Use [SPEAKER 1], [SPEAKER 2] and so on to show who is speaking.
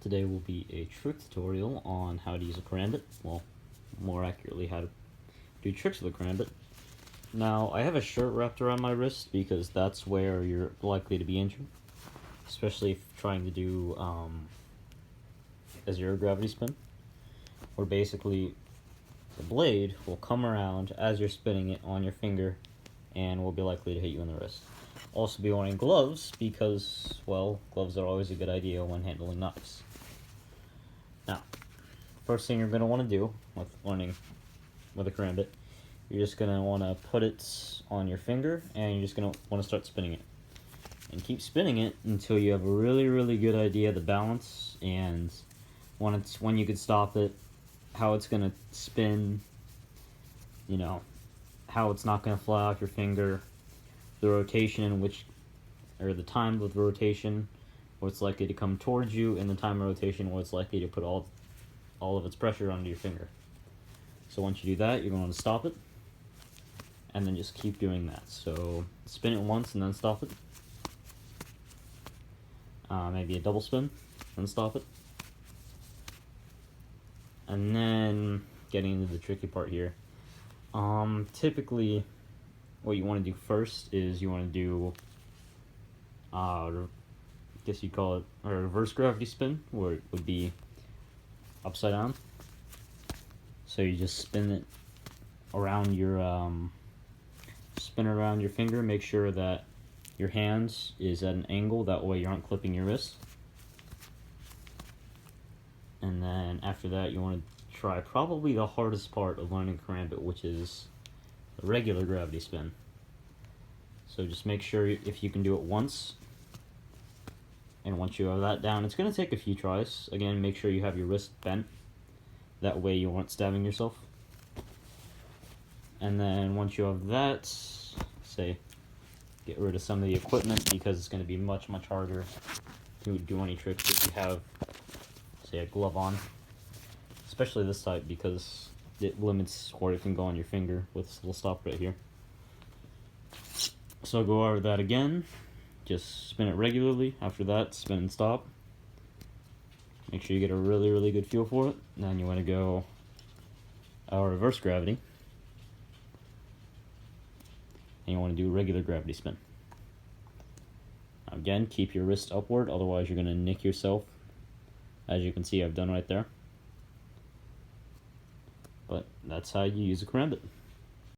[SPEAKER 1] Today will be a trick tutorial on how to use a Karambit. Well, more accurately, how to do tricks with a Karambit. Now, I have a shirt wrapped around my wrist because that's where you're likely to be injured, especially if trying to do a zero gravity spin, where basically the blade will come around as you're spinning it on your finger and will be likely to hit you in the wrist. Also be wearing gloves because, well, gloves are always a good idea when handling knives. Now, first thing you're going to want to do with learning with a Karambit, you're just going to want to put it on your finger and you're just going to want to start spinning it. And keep spinning it until you have a really good idea of the balance and when you can stop it, how it's going to spin, you know, how it's not going to fly off your finger, the rotation in which, or the time of the rotation where it's likely to come towards you, and the time of rotation where it's likely to put all of its pressure onto your finger. So once you do that, you're going to stop it, and then just keep doing that. So spin it once and then stop it. Maybe a double spin, then stop it. And then getting into the tricky part here. Typically, what you want to do first is you want to do, I guess you call it a reverse gravity spin, where it would be upside down. So you just spin it around your, finger. Make sure that your hands is at an angle, that way you aren't clipping your wrist. And then after that, you want to try probably the hardest part of learning Karambit, which is the regular gravity spin. So just make sure if you can do it once, and once you have that down, it's going to take a few tries. Again, make sure you have your wrist bent, that way you aren't stabbing yourself. And then once you have that, say, get rid of some of the equipment because it's going to be much harder to do any tricks if you have, say, a glove on, especially this type because it limits where it can go on your finger with this little stop right here. So go over that again, just spin it regularly. After that, spin and stop. Make sure you get a really good feel for it. And then you want to go reverse gravity, and you want to do regular gravity spin. Again, keep your wrist upward, otherwise you're going to nick yourself, as you can see I've done right there. But that's how you use a Karambit.